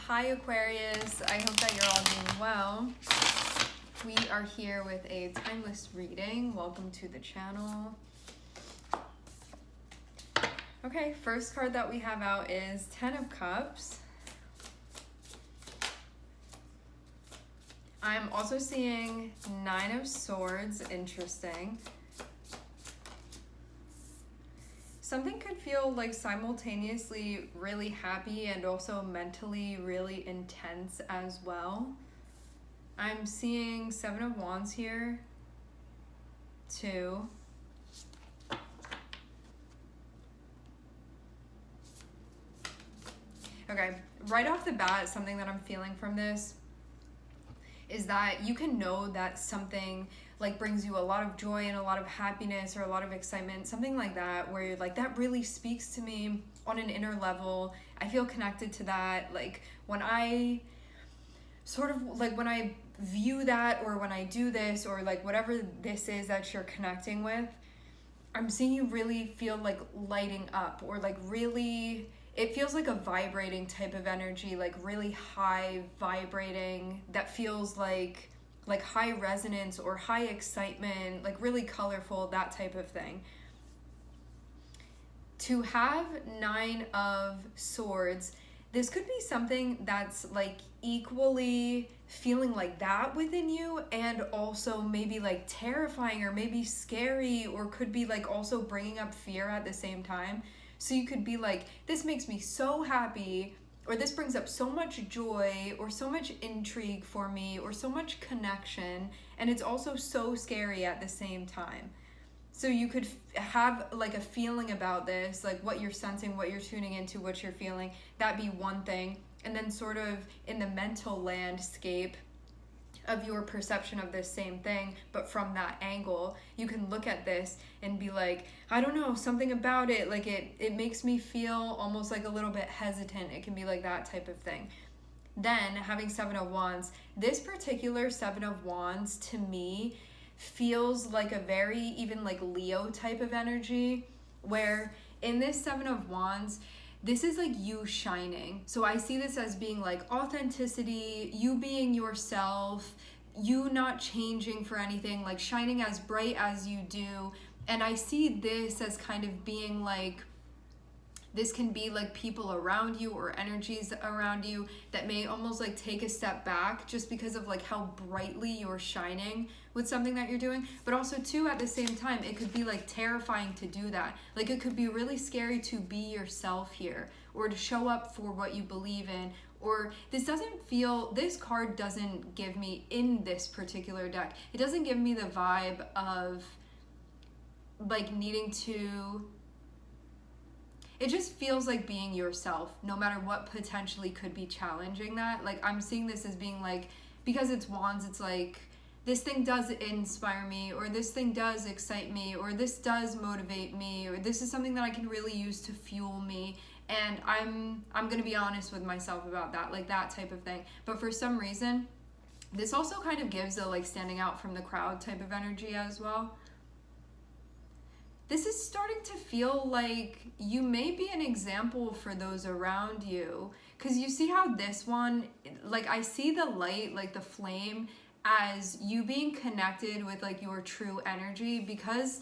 Hi Aquarius, I hope that you're all doing well. We are here with a timeless reading. Welcome to the channel. Okay, first card that we have out is Ten of Cups. I'm also seeing Nine of Swords, interesting. Something could feel like simultaneously really happy and also mentally really intense as well. I'm seeing Seven of Wands here, too. Okay, right off the bat, something that I'm feeling from this is that you can know that something like brings you a lot of joy and a lot of happiness or a lot of excitement, something like that, where you're like, that really speaks to me on an inner level. I feel connected to that. Like when I sort of like when I view that, or when I do this, or like whatever this is that you're connecting with, I'm seeing you really feel like lighting up, or like really, it feels like a vibrating type of energy, like really high vibrating, that feels like high resonance or high excitement, like really colorful, that type of thing. To have Nine of Swords, this could be something that's like equally feeling like that within you, and also maybe like terrifying or maybe scary, or could be like also bringing up fear at the same time. So you could be like, this makes me so happy, or this brings up so much joy, or so much intrigue for me, or so much connection, and it's also so scary at the same time. So you could have like a feeling about this, like what you're sensing, what you're tuning into, what you're feeling, that'd be one thing. And then sort of in the mental landscape of your perception of this same thing, but from that angle, you can look at this and be like, I don't know, something about it, like it makes me feel almost like a little bit hesitant. It can be like that type of thing. Then having Seven of Wands, this particular Seven of Wands to me feels like a very even like Leo type of energy, where in this Seven of Wands, this is like you shining. So I see this as being like authenticity, you being yourself, you not changing for anything, like shining as bright as you do. And I see this as kind of being like, this can be like people around you or energies around you that may almost like take a step back just because of like how brightly you're shining with something that you're doing. But also too, at the same time, it could be like terrifying to do that. Like it could be really scary to be yourself here, or to show up for what you believe in. Or this card doesn't give me, in this particular deck, it doesn't give me the vibe of like needing to, it just feels like being yourself, no matter what potentially could be challenging that. Like I'm seeing this as being like, because it's wands, it's like, this thing does inspire me, or this thing does excite me, or this does motivate me, or this is something that I can really use to fuel me. And I'm gonna be honest with myself about that, like that type of thing. But for some reason, this also kind of gives a like standing out from the crowd type of energy as well. This is starting to feel like you may be an example for those around you. Because you see how this one, like I see the light, like the flame, as you being connected with like your true energy, because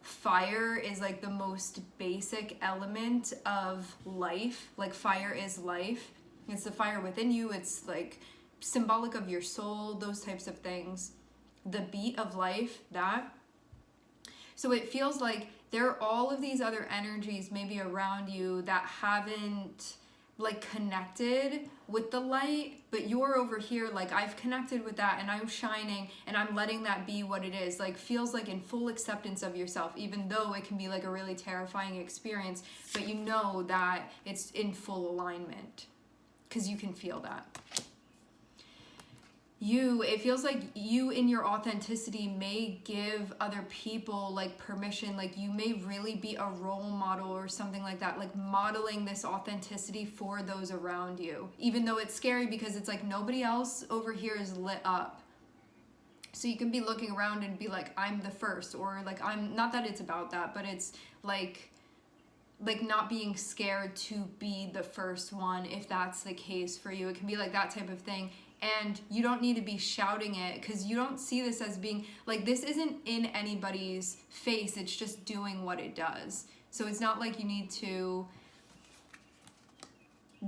fire is like the most basic element of life. Like fire is life. It's the fire within you. It's like symbolic of your soul, those types of things. The beat of life, that. So it feels like there are all of these other energies maybe around you that haven't like connected with the light, but you're over here like, I've connected with that and I'm shining and I'm letting that be what it is. Like feels like in full acceptance of yourself, even though it can be like a really terrifying experience, but you know that it's in full alignment because you can feel that. It feels like you in your authenticity may give other people like permission, like you may really be a role model or something like that, like modeling this authenticity for those around you, even though it's scary because it's like nobody else over here is lit up. So you can be looking around and be like, I'm the first, or like I'm, not that it's about that, but it's like like not being scared to be the first one, if that's the case for you. It can be like that type of thing. And you don't need to be shouting it, because you don't see this as being like, this isn't in anybody's face, it's just doing what it does. So it's not like you need to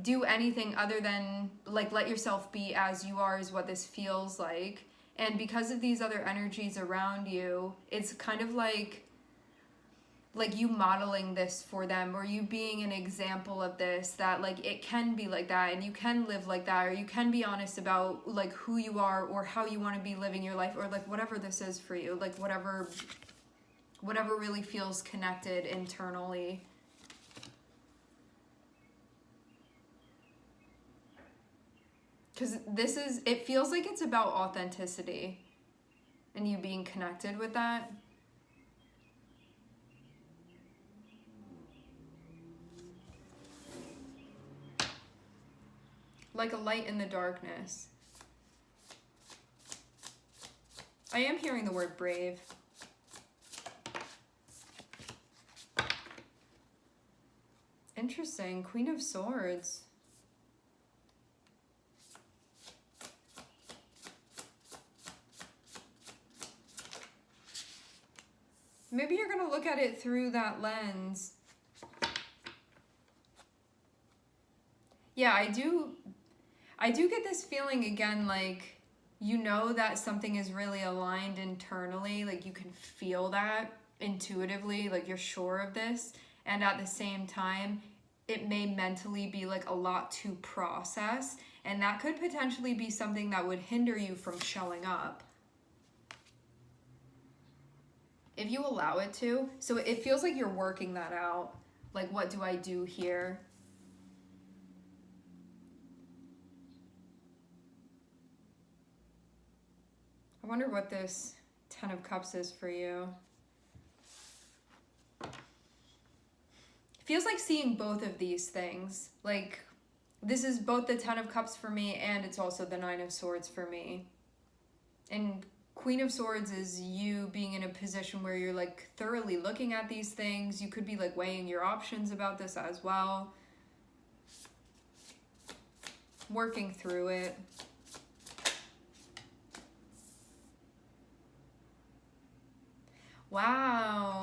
do anything other than like let yourself be as you are, is what this feels like. And because of these other energies around you, it's kind of like you modeling this for them, or you being an example of this, that like it can be like that and you can live like that, or you can be honest about like who you are or how you want to be living your life, or like whatever this is for you, like whatever really feels connected internally. Because it feels like it's about authenticity and you being connected with that. Like a light in the darkness. I am hearing the word brave. Interesting. Queen of Swords. Maybe you're going to look at it through that lens. Yeah, I do get this feeling again, like, you know that something is really aligned internally, like you can feel that intuitively, like you're sure of this, and at the same time, it may mentally be like a lot to process, and that could potentially be something that would hinder you from showing up. If you allow it to. So it feels like you're working that out. Like, what do I do here? I wonder what this 10 of Cups is for you. It feels like seeing both of these things. Like, this is both the 10 of Cups for me, and it's also the 9 of Swords for me. And Queen of Swords is you being in a position where you're like thoroughly looking at these things. You could be like weighing your options about this as well. Working through it. Wow.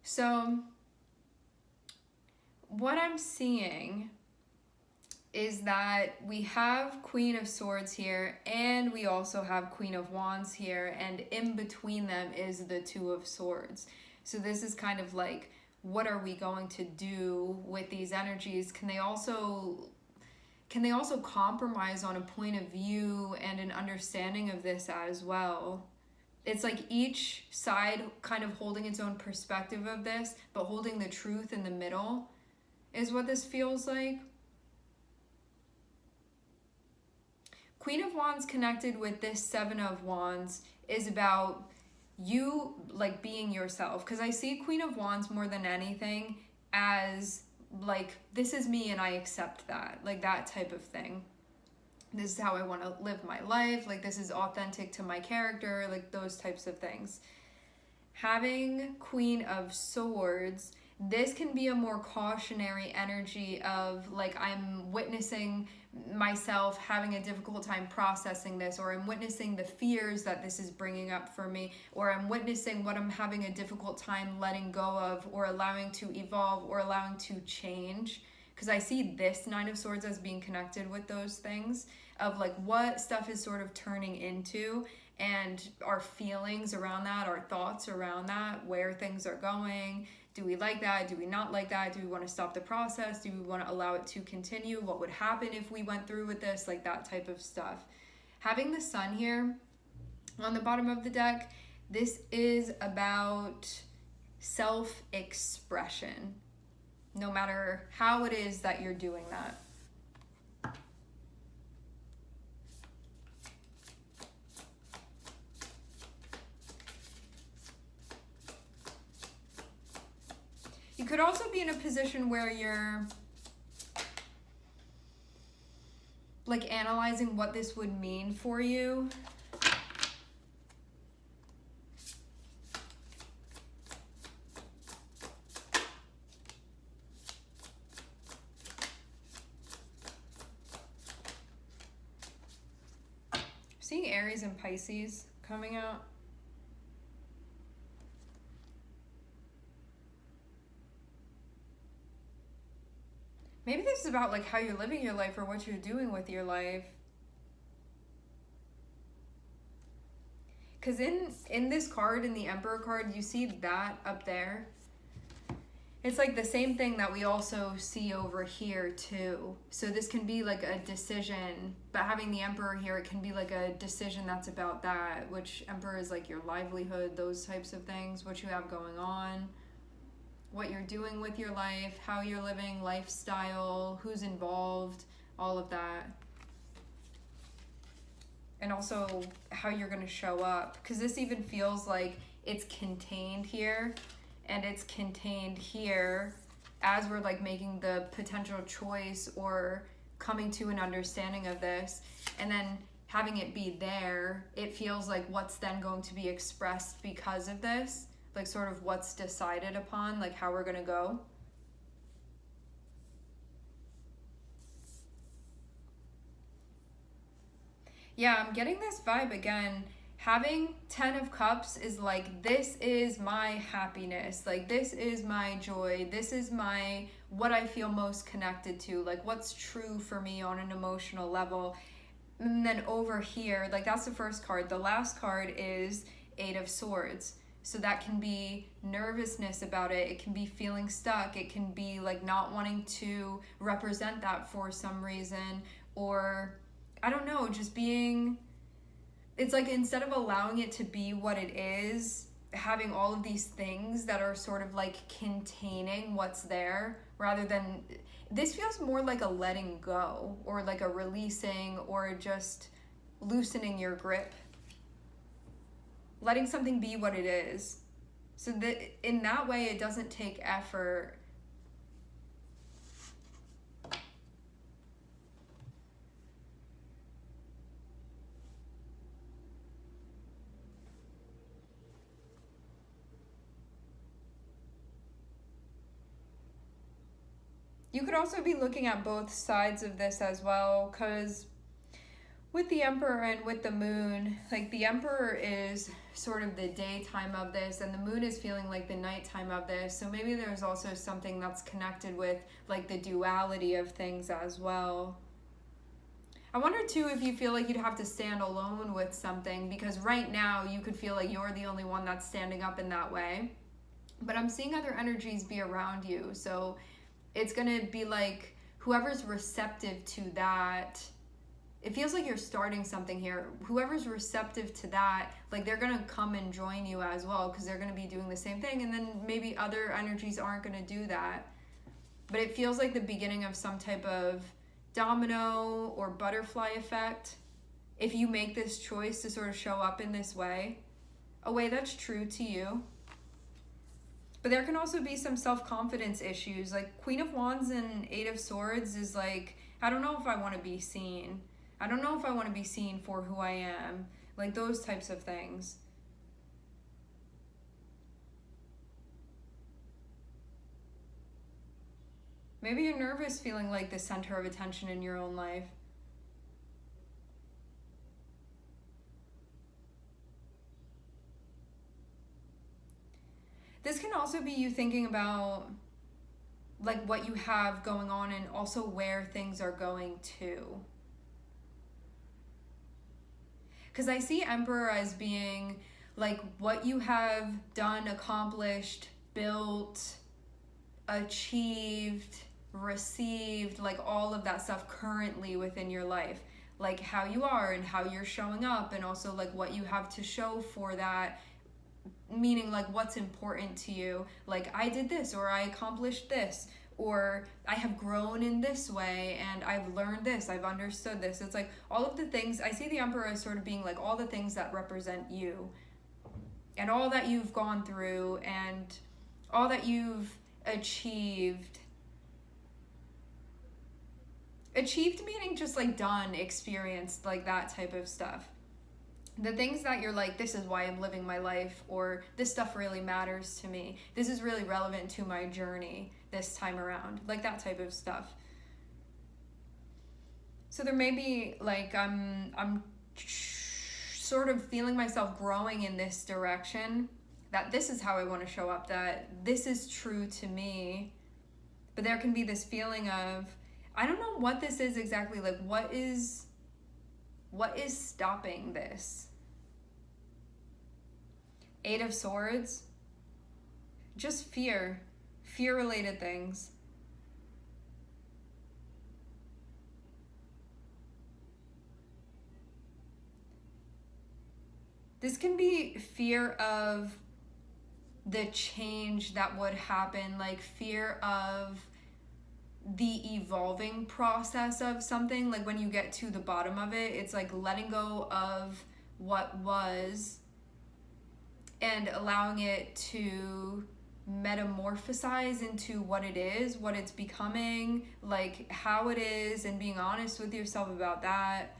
So, what I'm seeing is that we have Queen of Swords here, and we also have Queen of Wands here, and in between them is the 2 of Swords. So this is kind of like, what are we going to do with these energies? Can they also compromise on a point of view and an understanding of this as well? It's like each side kind of holding its own perspective of this, but holding the truth in the middle is what this feels like. Queen of Wands connected with this 7 of Wands is about you like being yourself. Because I see Queen of Wands more than anything as like, this is me and I accept that. Like that type of thing. This is how I want to live my life. Like this is authentic to my character. Like those types of things. Having Queen of Swords, this can be a more cautionary energy of like, I'm witnessing myself having a difficult time processing this, or I'm witnessing the fears that this is bringing up for me, or I'm witnessing what I'm having a difficult time letting go of, or allowing to evolve, or allowing to change. Because I see this 9 of Swords as being connected with those things of like what stuff is sort of turning into, and our feelings around that, our thoughts around that, where things are going. Do we like that? Do we not like that? Do we want to stop the process? Do we want to allow it to continue? What would happen if we went through with this? Like that type of stuff. Having the Sun here on the bottom of the deck, this is about self-expression, no matter how it is that you're doing that. You could also be in a position where you're like analyzing what this would mean for you. seeing Aries and Pisces coming out. Maybe this is about like how you're living your life or what you're doing with your life. Because in this card, in the Emperor card, you see that up there. It's like the same thing that we also see over here too. So this can be like a decision, but having the Emperor here, it can be like a decision that's about that, which Emperor is like your livelihood, those types of things, what you have going on, what you're doing with your life, how you're living, lifestyle, who's involved, all of that. And also how you're going to show up, because this even feels like it's contained here and it's contained here as we're like making the potential choice or coming to an understanding of this, and then having it be there, it feels like what's then going to be expressed because of this, like sort of what's decided upon, like how we're going to go. Yeah, I'm getting this vibe again. Having 10 of Cups is like, this is my happiness. Like, this is my joy. This is my, what I feel most connected to. Like, what's true for me on an emotional level. And then over here, like, that's the first card. The last card is 8 of Swords. So that can be nervousness about it. It can be feeling stuck. It can be like not wanting to represent that for some reason, or I don't know, just being, it's like instead of allowing it to be what it is, having all of these things that are sort of like containing what's there, rather than, this feels more like a letting go or like a releasing or just loosening your grip. Letting something be what it is. So that in that way, it doesn't take effort. You could also be looking at both sides of this as well, because with the Emperor and with the Moon, like the Emperor is sort of the daytime of this and the Moon is feeling like the nighttime of this. So maybe there's also something that's connected with like the duality of things as well. I wonder too if you feel like you'd have to stand alone with something, because right now you could feel like you're the only one that's standing up in that way. But I'm seeing other energies be around you. So it's going to be like whoever's receptive to that, it feels like you're starting something here. Whoever's receptive to that, like they're going to come and join you as well, because they're going to be doing the same thing. And then maybe other energies aren't going to do that. But it feels like the beginning of some type of domino or butterfly effect. If you make this choice to sort of show up in this way, a way that's true to you. But there can also be some self-confidence issues. Like Queen of Wands and 8 of Swords is like, I don't know if I want to be seen. I don't know if I want to be seen for who I am. Like those types of things. Maybe you're nervous feeling like the center of attention in your own life. This can also be you thinking about like what you have going on and also where things are going to. Because I see Emperor as being like what you have done, accomplished, built, achieved, received, like all of that stuff currently within your life. Like how you are and how you're showing up, and also like what you have to show for that. Meaning like what's important to you. Like I did this, or I accomplished this, or I have grown in this way, and I've learned this, I've understood this. It's like all of the things, I see the Emperor as sort of being like all the things that represent you and all that you've gone through and all that you've achieved. Achieved meaning just like done, experienced, like that type of stuff. The things that you're like, this is why I'm living my life, or this stuff really matters to me. This is really relevant to my journey this time around, like that type of stuff. So there may be like, sort of feeling myself growing in this direction, that this is how I want to show up, that this is true to me. But there can be this feeling of, I don't know what this is exactly, like what is stopping this? Eight of Swords, just fear-related things. This can be fear of the change that would happen, like fear of the evolving process of something. Like when you get to the bottom of it, it's like letting go of what was and allowing it to metamorphosize into what it is, what it's becoming, like how it is, and being honest with yourself about that.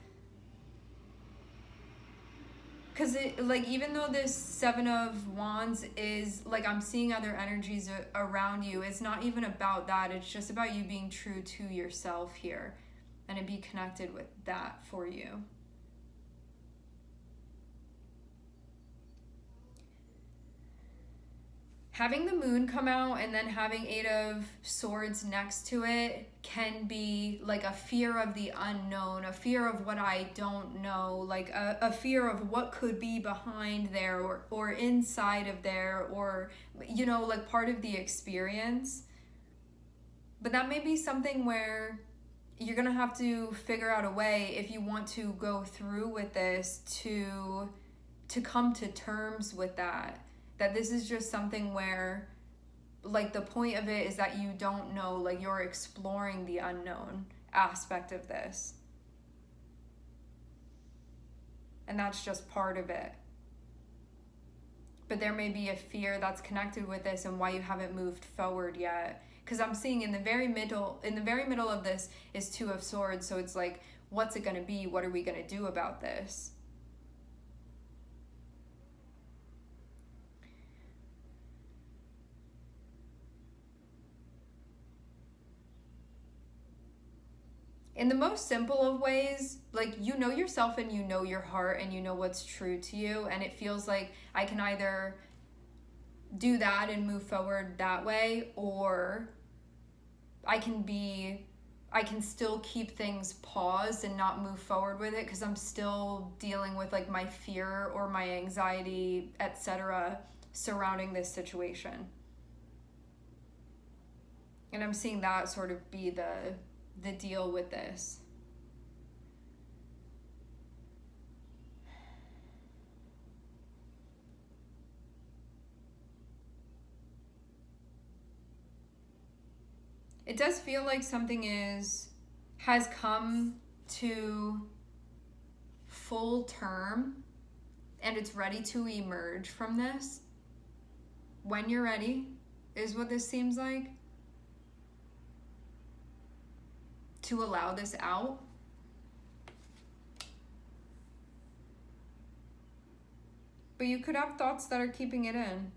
Because like, even though this Seven of Wands is like, I'm seeing other energies around you, it's not even about that. It's just about you being true to yourself here, and to be connected with that for you. Having the moon come out and then having Eight of Swords next to it can be like a fear of the unknown, a fear of what I don't know, like a fear of what could be behind there or inside of there, or, you know, like part of the experience. But that may be something where you're going to have to figure out a way, if you want to go through with this, to come to terms with that. That this is just something where, like, the point of it is that you don't know, like, you're exploring the unknown aspect of this. And that's just part of it. But there may be a fear that's connected with this and why you haven't moved forward yet. Because I'm seeing in the very middle of this is Two of Swords. So it's like, what's it going to be? What are we going to do about this? In the most simple of ways, like, you know yourself and you know your heart and you know what's true to you, and it feels like I can either do that and move forward that way, or I can still keep things paused and not move forward with it because I'm still dealing with like my fear or my anxiety, etc., surrounding this situation. And I'm seeing that sort of be the deal with this. It does feel like something has come to full term and it's ready to emerge from this. When you're ready is what this seems like. To allow this out. But you could have thoughts that are keeping it in.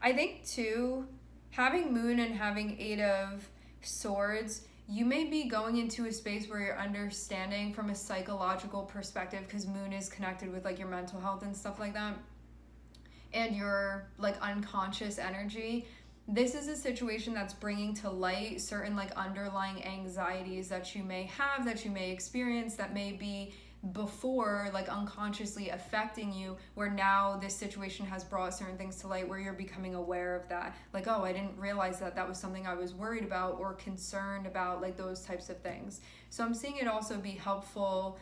I think too, having Moon and having Eight of Swords, you may be going into a space where you're understanding from a psychological perspective, because Moon is connected with like your mental health and stuff like that, and your like unconscious energy. This is a situation that's bringing to light certain like underlying anxieties that you may have, that you may experience, that may be before like unconsciously affecting you, where now this situation has brought certain things to light where you're becoming aware of that. Like, oh, I didn't realize that was something I was worried about or concerned about, like those types of things. So I'm seeing it also be helpful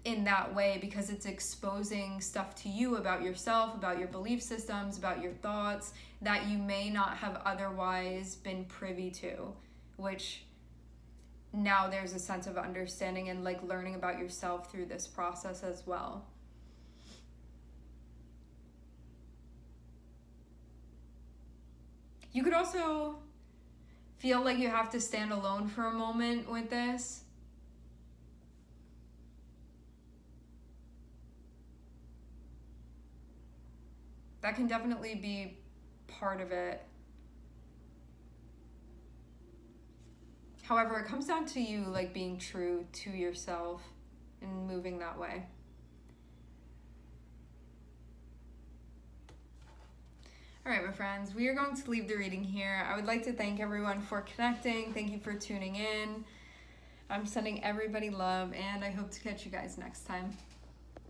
in that way, because it's exposing stuff to you about yourself, about your belief systems, about your thoughts that you may not have otherwise been privy to, which now there's a sense of understanding and like learning about yourself through this process as well. You could also feel like you have to stand alone for a moment with this. That can definitely be part of it. However, it comes down to you like being true to yourself. and moving that way. All right, my friends, we are going to leave the reading here. I would like to thank everyone for connecting. Thank you for tuning in. I'm sending everybody love, and I hope to catch you guys next time.